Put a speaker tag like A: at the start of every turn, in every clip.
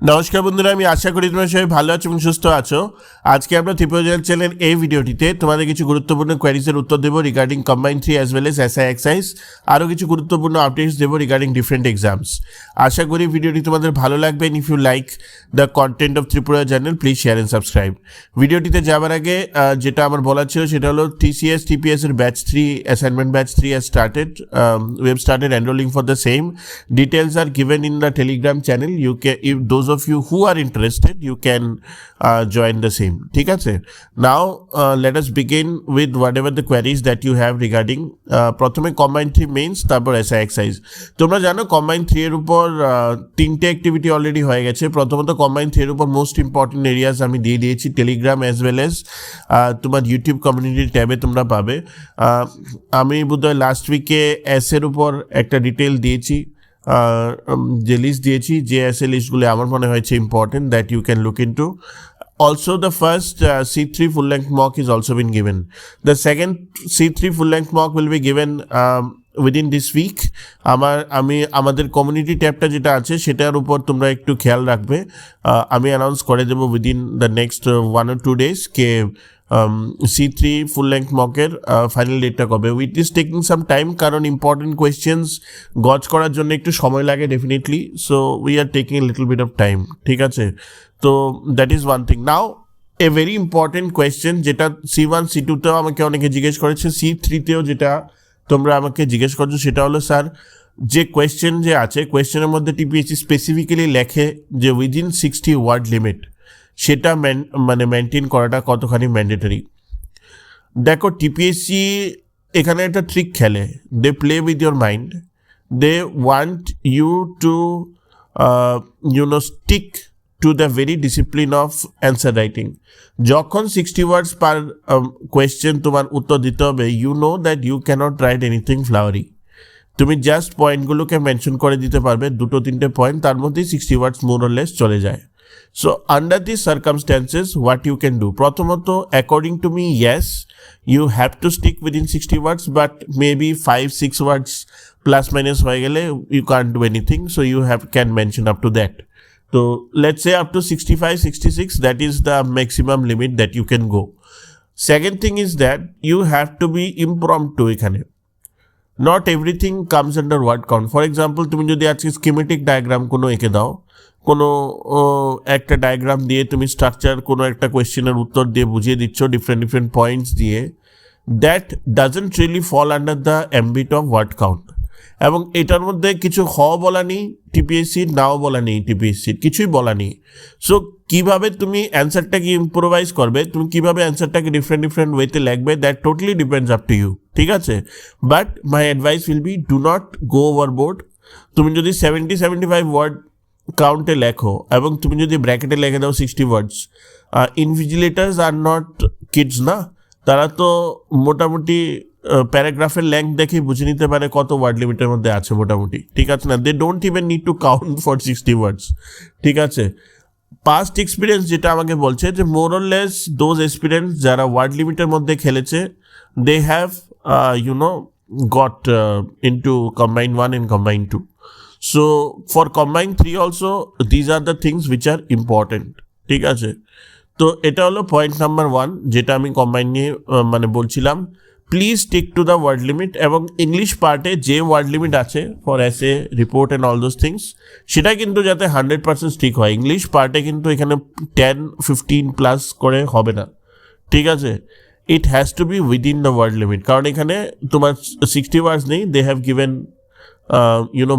A: নমস্কার বন্ধুরা, আমি আশা করি তোমরা সবাই ভালো আছো এবং সুস্থ আছো। আজকে আমরা ত্রিপুরা জেনারেল চ্যানেল এই ভিডিওটিতে তোমাদের কিছু গুরুত্বপূর্ণ কোয়ারিজের উত্তর দেবো regarding combine 3 as well S SI excise. আরও কিছু গুরুত্বপূর্ণ আপডেটস দেবো রিগার্ডিং ডিফারেন্ট এক্সামস। আশা করি ভিডিওটি তোমাদের ভালো লাগবে। If you like the content of Tripura journal please share and subscribe. ভিডিওটিতে যাওয়ার আগে যেটা আমার বলার ছিল সেটা হলো TPS এর batch 3 assignment batch 3 has started. We have started enrolling for the same. Details are given in the Telegram channel. You can, if those of you who are interested, you can join the same. ঠিক আছে? Now let us begin with whatever the queries that you have regarding প্রথমে combined 3 mains, তারপর SI exercise. তোমরা জানো combined 3 এর উপর তিনটে activity already হয়ে গেছে। প্রথমত combined 3 এর উপর মোস্ট ইম্পর্টেন্ট এরিয়াস আমি দিয়ে দিয়েছি টেলিগ্রাম অ্যাজ ওয়েল এস তোমার ইউটিউব কমিউনিটি ট্যাবে তোমরা পাবে। আমি বোধহয় লাস্ট উইকে এর উপর একটা ডিটেল দিয়েছি, যে লিস্ট দিয়েছি, যে এসএ লিস্টগুলো আমার মনে হয়েছে important that you can look into. Also, the first C3 full-length mock is also been given. The second C3 full-length mock will be given within this week. আমাদের কমিউনিটি ট্যাবটা যেটা আছে সেটার উপর তোমরা একটু খেয়াল রাখবে। আমি অ্যানাউন্স করে দেবো within the next 1 or 2 days কে C3 ফুল লেংথ মকের ফাইনাল ডেটটা কবে। With is taking some time, কারণ ইম্পর্টেন্ট কোয়েশ্চেন্স গজ করার জন্য একটু সময় লাগে definitely. So we are taking a little bit of time, ঠিক আছে? তো that is one thing. Now a very important question যেটা C1 C2তেও আমাকে অনেকে জিজ্ঞেস করেছে, C3তেও যেটা তোমরা আমাকে জিজ্ঞেস করছো সেটা হলো, স্যার যে কোয়েশ্চেন যে আছে কোয়েশ্চেনের মধ্যে TPSC স্পেসিফিক্যালি লেখে যে উইদিন 60 ওয়ার্ড লিমিট, সেটা মেনটেন করাটা কতখানি ম্যান্ডেটরি। দেখো TPSC এখানে একটা ট্রিক খেলে, they play with your mind, they want you to stick to the very discipline of answer writing. যখন 60 ওয়ার্ডস পার কোয়েশ্চেন তোমার উত্তর দিতে হবে, you know that you cannot write anything flowery. তুমি জাস্ট পয়েন্টগুলোকে মেনশন করে দিতে পারবে, 2-3টে পয়েন্ট, তার মধ্যেই 60 ওয়ার্ডস মোর অর লেস চলে যায়। So under these circumstances, what you can do? Protomoto, according to me, yes, you have to stick within 60 words, but maybe 5-6 words plus minus you can't do anything. So you can mention up to that. So let's say up to 65-66, that is the maximum limit that you can go. Second thing is that you have to be impromptu ekhane. Not everything comes under word count. For example, তুমি যদি আজকে schematic diagram কোনো এঁকে দাও, কোনো একটা diagram দিয়ে তুমি স্ট্রাকচার কোনো একটা কোয়েশ্চেনের উত্তর দিয়ে বুঝিয়ে দিচ্ছ ডিফারেন্ট পয়েন্টস দিয়ে, that doesn't really fall under the ambit of word count. এবং এটার মধ্যে কিছু বলা নেই TPSC, নাও বলা নেই TPSC, কিছুই বলা নেই। সো কীভাবে তুমি অ্যান্সারটাকে ইম্প্রোভাইজ করবে, তুমি কীভাবে অ্যান্সারটাকে ডিফারেন্ট ওয়েতে লিখবে, that totally depends up to you, ঠিক আছে? But my advice will be, do not go overboard. তুমি যদি 70-75 ওয়ার্ড কাউন্টে লেখো এবং তুমি যদি ব্র্যাকেটে লিখে দাও 60 ওয়ার্ডস, ইনভিজিলেটার্স আর নট কিডস না, তারা তো মোটামুটি প্যারাগ্রাফের লেংথ দেখেই বুঝে নিতে পারে কত ওয়ার্ড লিমিটের মধ্যে আছে মোটামুটি, ঠিক আছে না? They don't even need to count for 60 words, ঠিক আছে? পাস্ট এক্সপিরিয়েন্স যেটা আমাকে বলছে যে more or less those experience যারা ওয়ার্ড লিমিটের মধ্যে খেলেছে, they have got into combined 1 and combined 2. So for combined 3 also, these are the things which are important, ঠিক আছে? তো এটা হলো পয়েন্ট নাম্বার 1 যেটা আমি কম্বাইন নিয়ে বলছিলাম। Please stick to the word limit. এবং ইংলিশ পার্টে যে ওয়ার্ড লিমিট আছে for essay, report and all those things, সেটা কিন্তু যাতে 100% স্টিক হয়। ইংলিশ পার্টে কিন্তু এখানে 10-15 প্লাস করে হবে না, ঠিক আছে? It has to be within the word limit, কারণ এখানে তোমার 60 ওয়ার্ডস নেই, they have given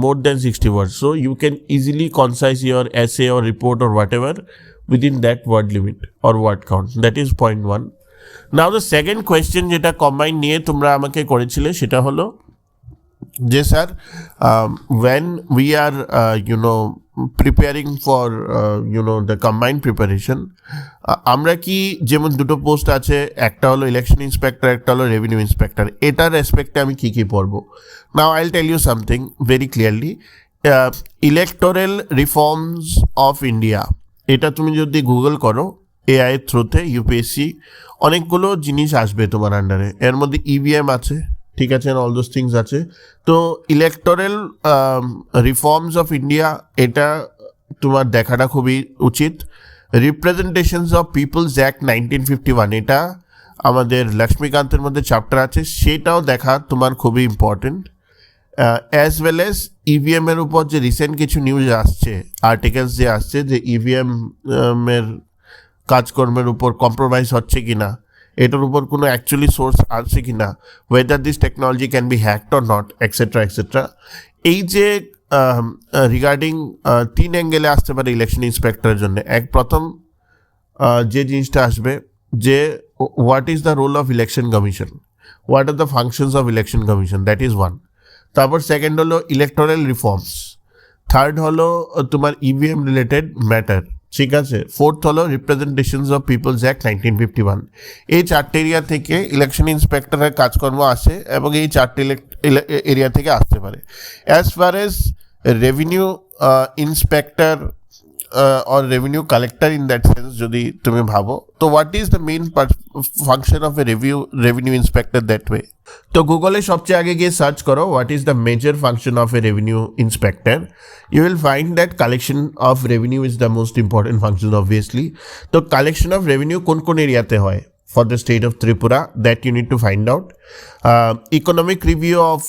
A: more than 60 words. So you can easily concise your essay or report or whatever within that word limit or word count. That is point 1. Now the second question যেটা combine নিয়ে তোমরা আমাকে করেছিলে সেটা হলো যে sir when we are preparing for the combined preparation, আমরা কি, যেমন দুটো পোস্ট আছে, একটা হলো ইলেকশন ইন্সপেক্টর, একটা হলো রেভিনিউ ইন্সপেক্টর, এটার রেসপেক্টে আমি কী পড়বো? Now I'll tell you something very clearly. Electoral reforms of India, এটা তুমি যদি গুগল করো AI এর থ্রুতে, UPSC অনেকগুলো জিনিস আসবে তোমার আন্ডারে। এর মধ্যে EVM আছে, ঠিক আছে, অল দোজ থিংস আছে। তো ইলেকটোরাল রিফর্মস অফ ইন্ডিয়া, এটা তোমার দেখাটা খুবই উচিত। রিপ্রেজেন্টেশনস অফ পিপলস অ্যাক্ট 1951, এটা আমাদের লক্ষ্মীকান্তের মধ্যে চ্যাপ্টার আছে, সেটাও দেখা তোমার খুবই important. As well S EVM এর উপর যে রিসেন্ট কিছু নিউজ আসছে, আর্টিকেলস যে আসছে যে ইভিএম এর কাজকর্মের উপর কম্প্রোমাইজ হচ্ছে কিনা, এটার উপর কোনো অ্যাকচুয়ালি সোর্স আছে কিনা, weather this technology can be hacked or not, etcetera etcetera. এই যে রিগার্ডিং 3 অ্যাঙ্গেলে আসতে পারে ইলেকশন ইন্সপেক্টরের জন্য। প্রথম যে জিনিসটা আসবে যে what is the role of election commission, what are the functions of election commission, that is one. তারপর সেকেন্ড হলো ইলেকটোরাল রিফর্মস, থার্ড হলো তোমার ইভিএম রিলেটেড ম্যাটার, ঠিক আছে। ফোর্থ হলো রিপ্রেজেন্টেশনস অফ পিপলস অ্যাক্ট 1951। এই 4টে এরিয়া থেকে ইলেকশন ইন্সপেক্টরের কাজকর্ম আসে এবং এই 4টে এরিয়া থেকে আসতে পারে। As far age revenue inspector or revenue collector in that sense যদি তুমি ভাবো, তো what is the main function of a revenue inspector that way? তো গুগলে সবচেয়ে আগে গিয়ে সার্চ করো what is the major function of a revenue inspector. You will find that collection of revenue is the most important function obviously. তো collection of revenue কোন কোন এরিয়াতে হয় for the state of Tripura, that you need to find out. Economic review of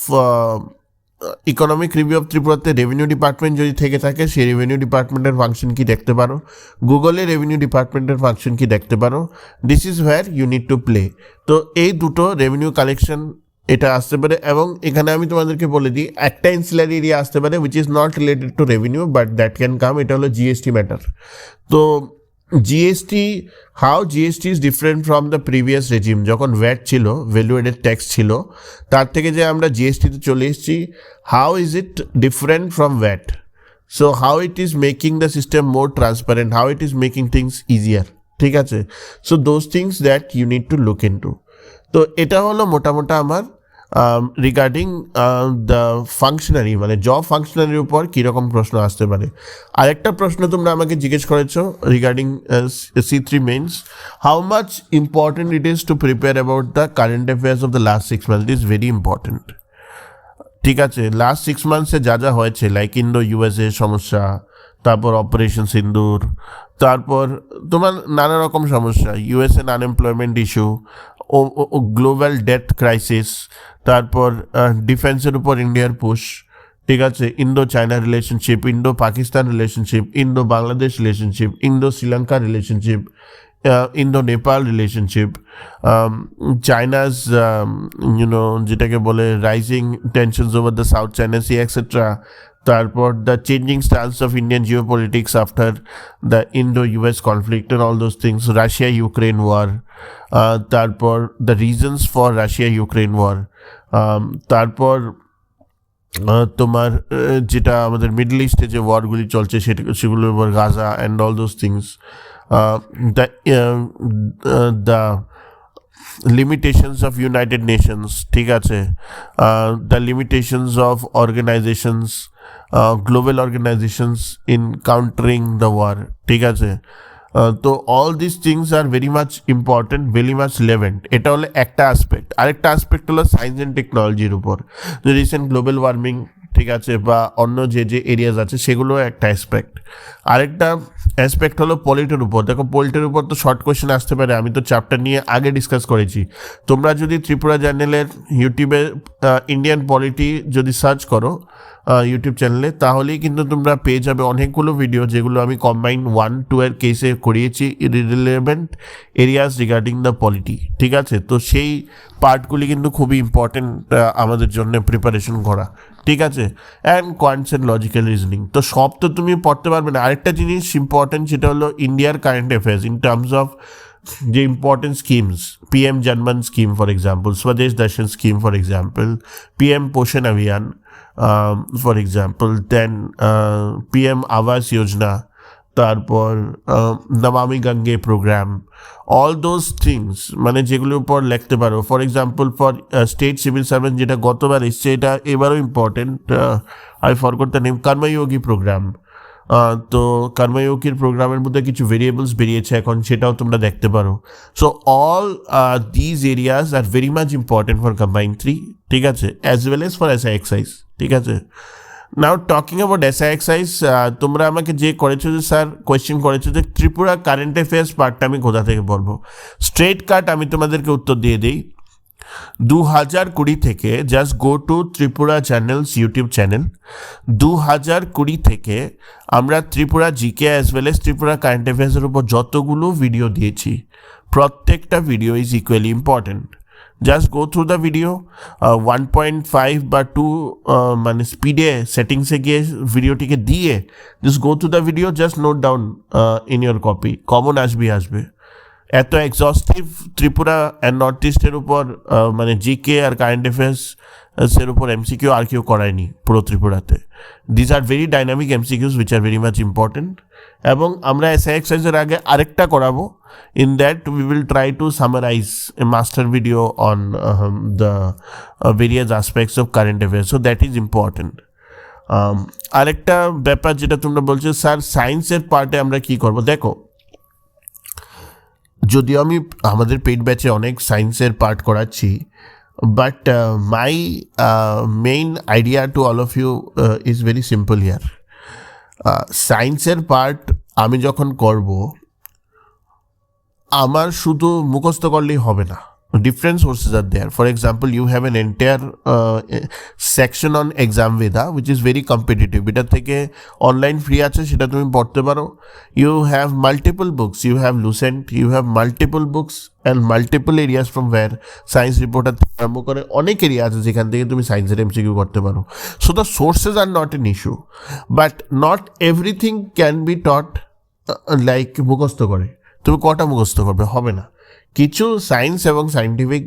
A: ত্রিপুরাতে revenue department যদি থেকে থাকে, সেই রেভিনিউ ডিপার্টমেন্টের ফাংশন কি দেখতে পারো, গুগলে রেভিনিউ ডিপার্টমেন্টের ফাংশন কি দেখতে পারো। This is where you need to play. তো এই দুটো রেভিনিউ কালেকশন এটা আসতে পারে, এবং এখানে আমি তোমাদেরকে বলে দিই একটা ইনসিলারি এরিয়া আসতে পারে which is not related to revenue but that can come, এটা হলো জিএসটি ম্যাটার। তো GST, how GST is different from the previous regime, যখন ভ্যাট ছিল, ভ্যালু এডেড ট্যাক্স ছিল, তার থেকে যে আমরা জিএসটিতে চলে এসেছি, how is it different from VAT, so how it is making the system more transparent, how it is making things easier, ঠিক আছে। So those things that you need to look into. তো এটা হলো মোটামোটা আমার regarding the ফাংশনারি, মানে job ফাংশনারির উপর কীরকম প্রশ্ন আসতে পারে। আরেকটা প্রশ্ন তোমরা আমাকে জিজ্ঞেস করেছো regarding C3 means, how much important it is to prepare about the current affairs of the last 6 months. It is very important, ঠিক আছে। লাস্ট 6 monthsে যা যা হয়েছে, লাইক ইন্দো ইউএসএ সমস্যা, তারপর অপারেশন সিন্দুর, তারপর তোমার নানা রকম সমস্যা, ইউএসএ আনএমপ্লয়মেন্ট ইস্যু, ও গ্লোবাল ডেথ ক্রাইসিস, তারপর ডিফেন্সের উপর ইন্ডিয়ার পুশ, ঠিক আছে, Indo China relationship, Indo Pakistan relationship, Indo Bangladesh relationship, Indo Sri Lanka relationship, Indo Nepal relationship, China's যেটাকে বলে rising tensions over the South China Sea etcetera, তারপর the changing stance of Indian geopolitics after the Indo US conflict and all those things, Russia Ukraine war, তারপর the reasons for Russia Ukraine war, তারপর তোমার যেটা আমাদের middle ইস্টে যে ওয়ারগুলি চলছে সেগুলোর উপর, Gaza and all those things, the limitations of United Nations, ঠিক আছে, the limitations of organizations, global organizations in countering the war, ঠিক আছে। তো all these things are very much important, very much relevant. এটা হলো একটা অ্যাসপেক্ট। আরেকটা অ্যাসপেক্ট হলো সায়েন্স অ্যান্ড টেকনোলজির উপর, যে রিসেন্ট গ্লোবাল ওয়ার্মিং, ঠিক আছে, বা অন্য যে এরিয়াজ আছে সেগুলো একটা অ্যাসপেক্ট। আরেকটা অ্যাসপেক্ট হলো পলিটির উপর। দেখো পলিটির উপর তো শর্ট কোয়েশ্চেন আসতে পারে, আমি তো চ্যাপ্টার নিয়ে আগে ডিসকাস করেছি। তোমরা যদি ত্রিপুরা জার্নালের ইউটিউবে ইন্ডিয়ান পলিটি যদি সার্চ করো ইউটিউব চ্যানেলে, তাহলেই কিন্তু তোমরা পেয়ে যাবে অনেকগুলো ভিডিও যেগুলো আমি কম্বাইন 1-2 এর কেসে করিয়েছি, relevant areas regarding the polity, ঠিক আছে। তো সেই পার্টগুলি কিন্তু খুবই ইম্পর্টেন্ট আমাদের জন্য প্রিপারেশন করা, ঠিক আছে। অ্যান্ড কোয়ান্টস অ্যান্ড লজিক্যাল রিজনিং, তো সব তো তুমি পড়তে পারবে না। আরেকটা জিনিস ইম্পর্টেন্ট, সেটা হলো ইন্ডিয়ার current affairs in terms of যে important schemes, PM Janman scheme for example, Swadesh Darshan scheme for example, PM পোষণ অভিযান for example, then PM Awas Yojana, তারপর Namami Gange program, all those things, মানে যেগুলোর উপর লিখতে পারো। For example for state civil servant, যেটা গতবার এসছে, এটা এবারও important, I forgot the name, Karmayogi program. তো কর্মযোগীর প্রোগ্রামের মধ্যে কিছু ভেরিয়েবলস বেরিয়েছে এখন, সেটাও তোমরা দেখতে পারো। So all these areas are very much important for combine 3, ঠিক আছে, as well as for SI excise, ঠিক আছে। নাও টকিং অ্যাবাউট এসআই এক্সাইজ, তোমরা আমাকে যে করেছো যে স্যার কোয়েশ্চেন করেছো যে ত্রিপুরা কারেন্ট অ্যাফেয়ার্স পার্টটা আমি কোথা থেকে বলবো, স্ট্রেট কাট আমি তোমাদেরকে উত্তর দিয়ে দিই। 2020 থেকে just go to Tripura journals YouTube channel. 2020 থেকে আমরা Tripura GK as well as Tripura current অ্যাফেয়ার্সের উপর যতগুলো ভিডিও দিয়েছি, প্রত্যেকটা video is equally important. Just go through the video, 1.5 বা 2 মানে স্পিডে সেটিংসে গিয়ে ভিডিওটিকে দিয়ে just go through the video, just note down in your copy, common আসবে। এত এক্সস্টিভ ত্রিপুরা অ্যান্ড নর্থ ইস্টের উপর মানে জিকে আর কারেন্ট অ্যাফেয়ার্সের উপর এমসিকিউ আর কেউ করায়নি পুরো ত্রিপুরাতে। These are very dynamic MCQs which are very much important. এবং আমরা এসআই এক্সাইজের আগে আরেকটা করাবো, in that we will try to summarize a master video on the various aspects of current affairs, so that is important. আরেকটা ব্যাপার যেটা তোমরা বলছো স্যার সায়েন্সের পার্টে আমরা কি করব, দেখো যদিও আমি আমাদের পেইড ব্যাচে অনেক সায়েন্সের পার্ট করাচ্ছি, but my main idea to all of you is very simple here. সায়েন্সের পার্ট আমি যখন করব, আমার শুধু মুখস্থ করলেই হবে না, different sources are there. For example, you have an entire section on exam veda which is very competitive. এটা থেকে অনলাইন ফ্রি আছে, সেটা তুমি পড়তে পারো। You have multiple books, you have Lucent, you have multiple books and multiple areas from where science reporter থেকে আরম্ভ করে অনেক এরিয়া আছে যেখান থেকে তুমি সায়েন্সের এমসিকিউ করতে পারো। So the sources are not an issue, but not everything can be taught like মুখস্থ করে। তুমি কটা মুখস্থ করবে, হবে না। কিছু সায়েন্স এবং সায়েন্টিফিক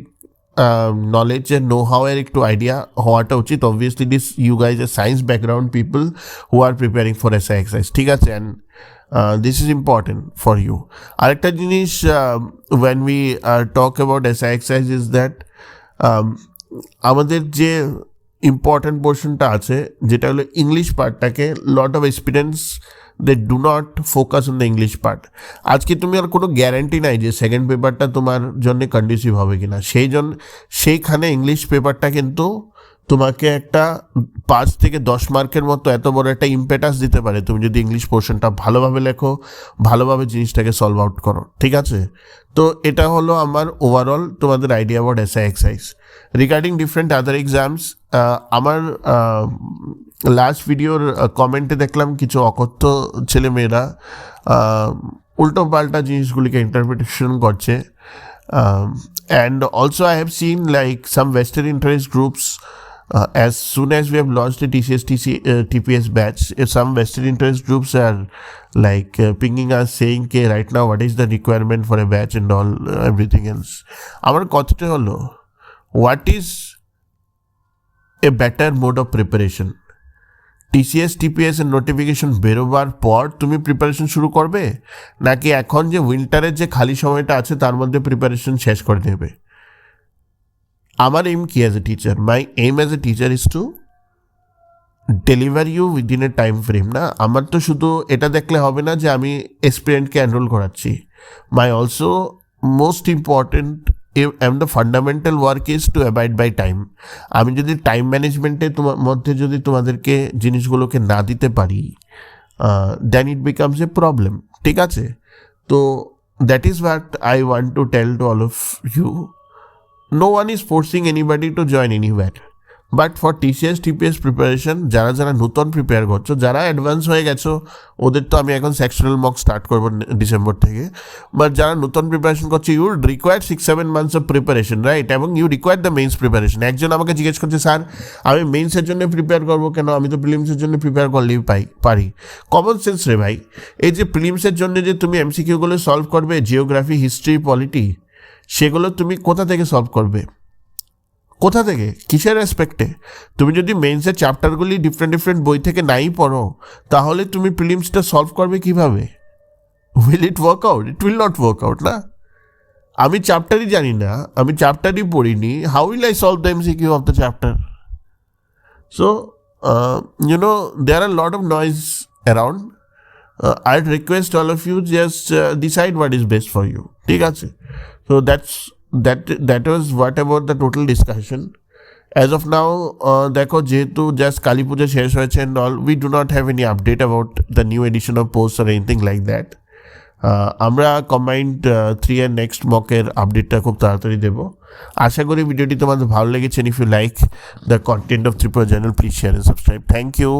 A: নলেজের নো হাওয়ের একটু আইডিয়া হওয়াটা উচিত। Obviously this you guys a science background people who are preparing for SI excise, ঠিক আছে, and this is important for you. আরেকটা জিনিস when we talk about SI excise is that আমাদের যে ইম্পর্টেন্ট পোর্শনটা আছে যেটা হলো ইংলিশ পার্টটাকে, lot of experience they do not focus on the English part. আজকে তুমি আর কোনো গ্যারান্টি নাই যে সেকেন্ড পেপারটা তোমার জন্য কন্ডিসিভ হবে কি না, সেইখানে ইংলিশ পেপারটা কিন্তু তোমাকে একটা 5 থেকে 10 মার্কের মতো এত বড় একটা ইম্পেটাস দিতে পারে তুমি যদি ইংলিশ পোর্শনটা ভালোভাবে লেখো, ভালোভাবে জিনিসটাকে সলভ আউট করো, ঠিক আছে। তো এটা হলো আমার ওভারঅল তোমাদের idea about SI excise. Regarding different other exams, আমার লাস্ট ভিডিওর কমেন্টে দেখলাম কিছু অকথ্য ছেলেমেয়েরা উল্টো পাল্টা জিনিসগুলিকে ইন্টারপ্রিটেশন করছে, and also I have seen like some western interest groups as soon as we have launched a TPS batch, some vested interest groups are like pinging us saying ke right now what is the requirement for a batch and all everything else. Amar kothata holo, what is a better mode of preparation? TCS TPS এর notification বেরোবার পর তুমি preparation শুরু করবে, নাকি এখন যে উইন্টারের যে খালি সময়টা আছে তার মধ্যে প্রিপারেশন শেষ করে দেবে? আমার এম কি as a teacher? My aim as a teacher is to deliver you within a time frame. না, আমার তো শুধু এটা দেখলে হবে না যে আমি এসপিরেন্টকে এনরোল করাচ্ছি। My also most important and the fundamental work is to abide by time. আমি যদি টাইম ম্যানেজমেন্টের মধ্যে যদি তোমাদেরকে জিনিসগুলোকে না দিতে পারি, দেন ইট বিকামস এ প্রবলেম, ঠিক আছে। তো that is what I want to tell to all of you. No one is forcing anybody to join anywhere. But for TCS TPS preparation, যারা নতুন প্রিপেয়ার করছো, যারা অ্যাডভান্স হয়ে গেছো, ওদের তো আমি এখন সেকশনাল মক স্টার্ট করবো ডিসেম্বর থেকে। বাট যারা নতুন প্রিপারেশন করছে, you require 6-7 months of preparation, right? এবং you require the mains preparation. একজন আমাকে জিজ্ঞেস করছে, স্যার আমি মেইনসের জন্য প্রিপেয়ার করবো কেন, আমি তো প্রিলিমসের জন্য প্রিপেয়ার করলেই পারি। কমন সেন্স রে ভাই, এই যে প্রিলিমসের জন্য যে তুমি এমসিকিউগুলো সলভ করবে, জিওগ্রাফি, হিস্ট্রি, পলিটি, সেগুলো তুমি কোথা থেকে সলভ করবে? কোথা থেকে, কিসের রেসপেক্টে? তুমি যদি মেইনসের চ্যাপ্টারগুলি ডিফারেন্ট বই থেকে নাই পড়ো, তাহলে তুমি প্রিলিমসটা সলভ করবে কিভাবে? Will it work out? It will not work out না। আমি চ্যাপ্টারই জানি না, আমি চ্যাপ্টারই পড়িনি, how will I solve the MCQ of the chapter? So there are a lot of noise around. I'd request all of you just decide what is best for you, ঠিক আছে? So that was what about the total discussion. As of now দেখো যেহেতু just Kali Puja শেষ হয়েছে and all, we do not have any update about the new edition of post or anything like that. আমরা combined 3 এর next মকের আপডেটটা খুব তাড়াতাড়ি দেবো। আশা করি ভিডিওটি তোমাদের ভালো লেগেছে। If you like the content of Tripura journal, please share and subscribe. Thank you.